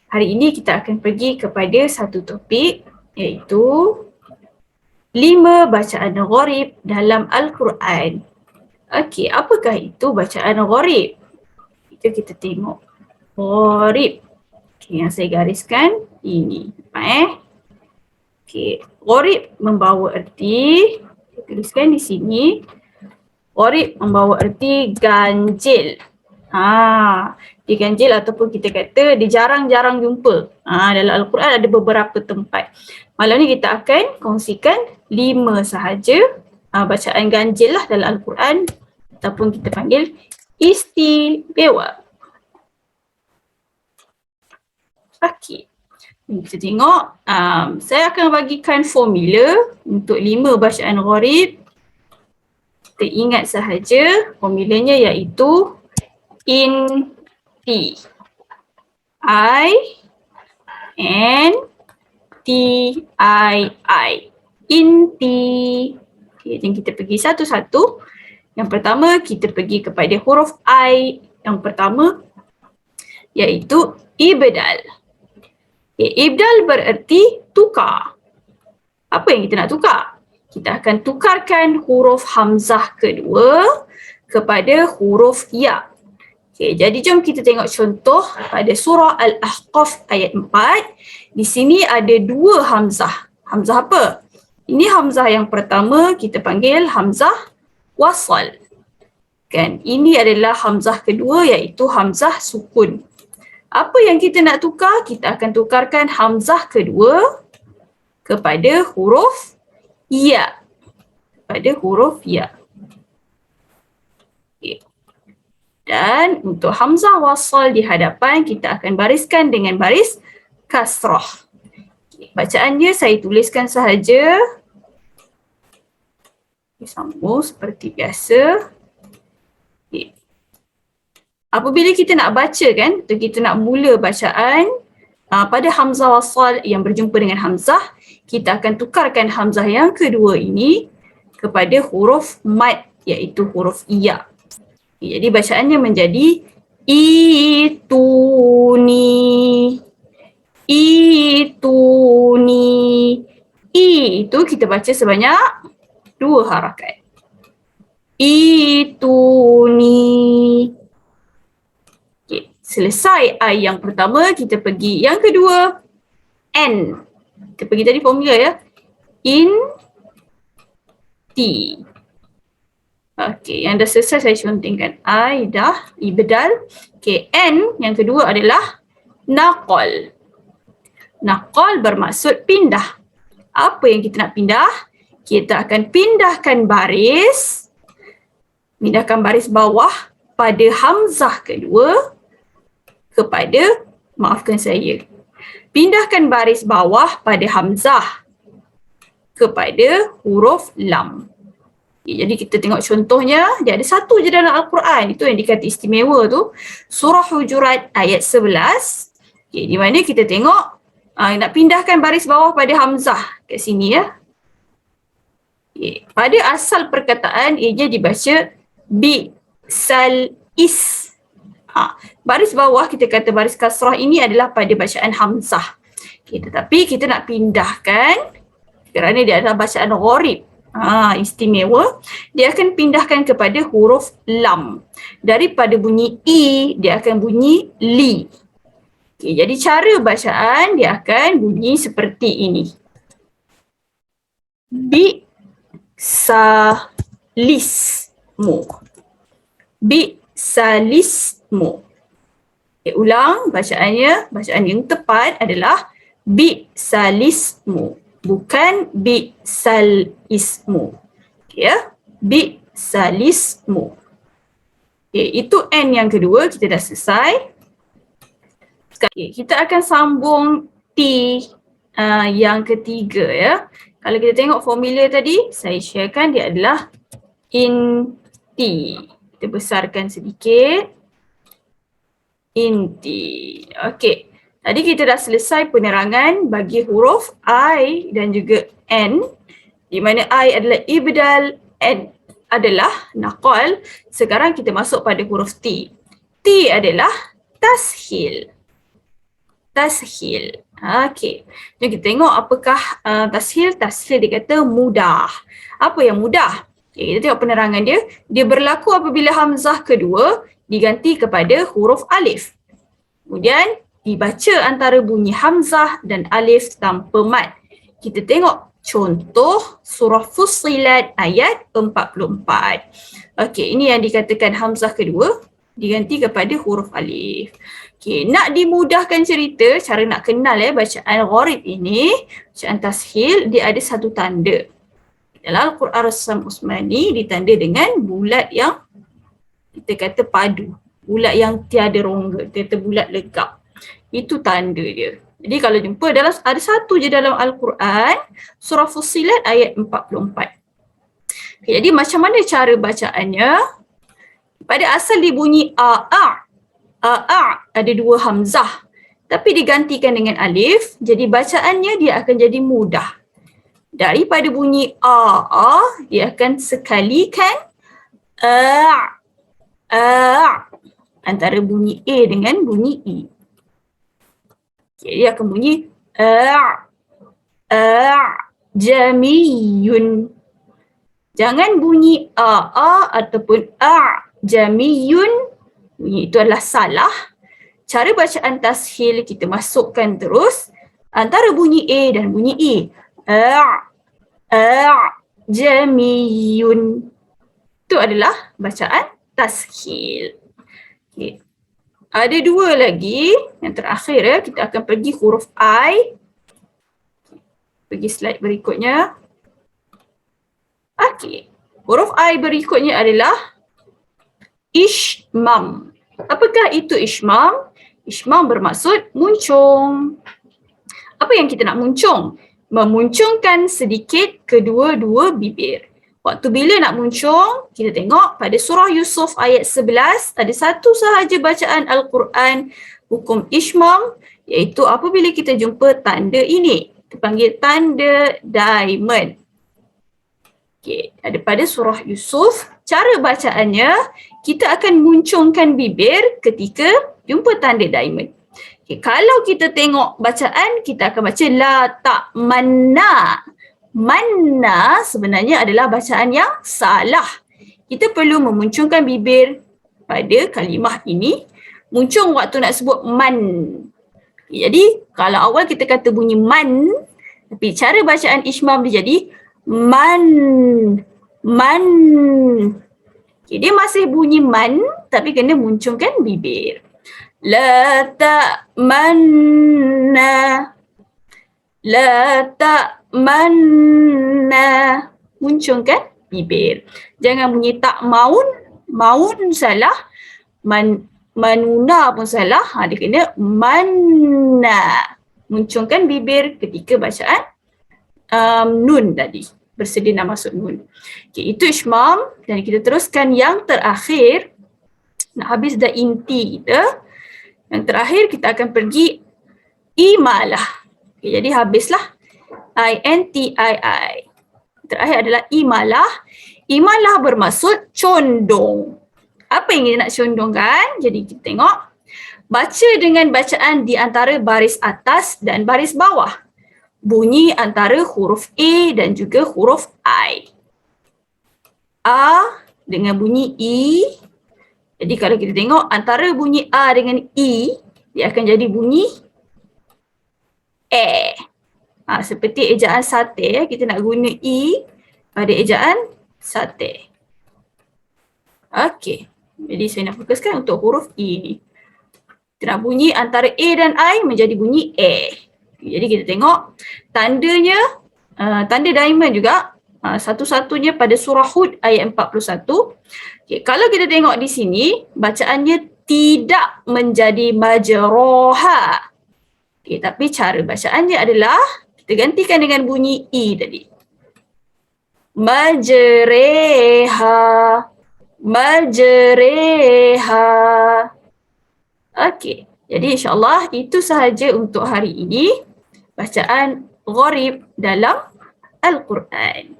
Hari ini kita akan pergi kepada satu topik iaitu 5 bacaan gharib dalam Al-Quran. Okey, apakah itu bacaan gharib? Itu kita tengok. Gharib. Okey, yang saya gariskan ini. Okey, gharib membawa erti, saya tuliskan di sini. Gharib membawa erti ganjil. Diganjil ataupun kita kata dia jarang-jarang jumpa. Dalam Al-Quran ada beberapa tempat. Malam ni kita akan kongsikan 5 sahaja bacaan ganjil lah dalam Al-Quran ataupun kita panggil istimewa. Okey. Kita tengok, saya akan bagikan formula untuk 5 bacaan gharib. Kita ingat sahaja formulanya iaitu inti. I-N-T-I-I. Inti. Okay, dan kita pergi satu-satu. Yang pertama kita pergi kepada huruf I yang pertama iaitu ibdal. Okay, ibdal bererti tukar. Apa yang kita nak tukar? Kita akan tukarkan huruf hamzah kedua kepada huruf ya. Okay, jadi jom kita tengok contoh pada surah Al-Ahqaf ayat 4. Di sini ada 2 hamzah. Hamzah apa? Ini hamzah yang pertama kita panggil hamzah wasal. Kan? Ini adalah hamzah kedua iaitu hamzah sukun. Apa yang kita nak tukar? Kita akan tukarkan hamzah kedua kepada huruf ya. Kepada huruf ya. Okay. Dan untuk hamzah wasal di hadapan kita akan bariskan dengan baris kasrah. Okay. Bacaannya saya tuliskan sahaja. Sambung seperti biasa. Okay. Apabila kita nak baca kan, atau kita nak mula bacaan pada hamzah wasal yang berjumpa dengan hamzah, kita akan tukarkan hamzah yang kedua ini kepada huruf mad iaitu huruf ya. Jadi bacaannya menjadi ituni. Ituni. I itu kita baca sebanyak 2 harakat. Ituni. Okay. Selesai I yang pertama, kita pergi yang kedua. N. Kita pergi tadi formula ya. Inti. Okey, yang dah selesai saya contengkan. I dah ibdal. Okey, N yang kedua adalah naqal. Naqal bermaksud pindah. Apa yang kita nak pindah? Kita akan pindahkan baris. Pindahkan baris bawah pada hamzah kedua kepada, maafkan saya. Pindahkan baris bawah pada hamzah kepada huruf lam. Jadi kita tengok contohnya, dia ada satu je dalam Al-Quran. Itu yang dikata istimewa tu. Surah Hujurat ayat 11. Okay, di mana kita tengok nak pindahkan baris bawah pada hamzah kat sini ya. Okay. Pada asal perkataan ia dibaca bi sal is. Baris bawah kita kata baris kasrah ini adalah pada bacaan hamzah. Okay, tetapi kita nak pindahkan kerana dia adalah bacaan gharib. Istimewa, dia akan pindahkan kepada huruf lam. Daripada bunyi i, dia akan bunyi li. Okay, jadi cara bacaan dia akan bunyi seperti ini. Bi-sa-lis-mu. Bi-sa-lis-mu. Okay, ulang bacaannya. Bacaan yang tepat adalah bi-sa-lis-mu. Bukan bi'sal ismu. Okay, ya? Bi'sal ismu. Okay, itu N yang kedua, kita dah selesai. Okay, kita akan sambung T yang ketiga ya. Kalau kita tengok formula tadi, saya sharekan dia adalah inti. Kita besarkan sedikit. Inti. Okey. Tadi kita dah selesai penerangan bagi huruf I dan juga N, di mana I adalah ibdal, N adalah naqal. Sekarang kita masuk pada huruf T. T adalah tashil. tashil. Okey. Jom kita tengok apakah tashil. Tashil dia kata mudah. Apa yang mudah? Okay, kita tengok penerangan dia. Dia berlaku apabila hamzah kedua diganti kepada huruf alif. Kemudian dibaca antara bunyi hamzah dan alif tanpa mad. Kita tengok contoh surah Fussilat ayat 44. Okey, ini yang dikatakan hamzah kedua diganti kepada huruf alif. Okey, nak dimudahkan cerita, cara nak kenal bacaan gharib ini, bacaan tashil, dia ada satu tanda. Dalam Al-Quran Rasam Usmani ditanda dengan bulat yang kita kata padu. Bulat yang tiada rongga, kita kata bulat legap. Itu tanda dia. Jadi kalau jumpa ada satu je dalam Al-Quran, surah Fussilat ayat 44. Okay, jadi macam mana cara bacaannya? Pada asal dibunyi a'. A' ada dua hamzah. Tapi digantikan dengan alif, jadi bacaannya dia akan jadi mudah. Daripada bunyi a, dia akan sekalikan antara bunyi a dengan bunyi i. Okay, dia akan bunyi jamiyun. Jangan bunyi a ataupun jamiyun. Bunyi itu adalah salah. Cara bacaan tashil kita masukkan terus antara bunyi a dan bunyi i. Jamiyun. Itu adalah bacaan tashil. Okay. Ada dua lagi. Yang terakhir kita akan pergi huruf I. Pergi slide berikutnya. Okey. Huruf I berikutnya adalah ishmam. Apakah itu ishmam? Ishmam bermaksud muncung. Apa yang kita nak muncung? Memuncungkan sedikit kedua-dua bibir. Waktu bila nak muncung, kita tengok pada surah Yusuf ayat 11, ada satu sahaja bacaan Al-Quran hukum ishmam, iaitu apabila kita jumpa tanda ini. Kita panggil tanda diamond. Okay, ada pada surah Yusuf, cara bacaannya, kita akan muncungkan bibir ketika jumpa tanda diamond. Okay, kalau kita tengok bacaan, kita akan baca la ta'manna. Manna sebenarnya adalah bacaan yang salah. Kita perlu memuncungkan bibir pada kalimah ini. Muncung waktu nak sebut man. Okay, jadi kalau awal kita kata bunyi man, tapi cara bacaan ishmam dia jadi man. Man. Okay, dia masih bunyi man tapi kena muncungkan bibir. La ta'manna. La ta'manna. Muncungkan bibir. Jangan bunyi tak maun. Maun salah. Manuna pun salah. Dia kena manna. Muncungkan bibir ketika bacaan nun tadi. Bersedia nak masuk nun. Okay, itu ishmam. Dan kita teruskan yang terakhir. Nak habis dah inti kita. Yang terakhir kita akan pergi imalah. Okay, jadi habislah INTII. Terakhir adalah imalah. Imalah bermaksud condong. Apa yang kita nak condongkan? Jadi kita tengok. Baca dengan bacaan di antara baris atas dan baris bawah. Bunyi antara huruf A dan juga huruf I. A dengan bunyi I. Jadi kalau kita tengok antara bunyi A dengan I, dia akan jadi bunyi E. Seperti ejaan sate, kita nak guna I pada ejaan sate. Okey, jadi saya nak fokuskan untuk huruf I. Kita nak bunyi antara A dan I menjadi bunyi E. Jadi kita tengok tandanya, tanda diamond juga, satu-satunya pada surah Hud ayat 41. Okay, kalau kita tengok di sini, bacaannya tidak menjadi majroha. Okay, tapi cara bacaannya adalah kita gantikan dengan bunyi I tadi. Majreha. Majreha. Okey, jadi insyaAllah itu sahaja untuk hari ini. Bacaan gharib dalam Al-Quran.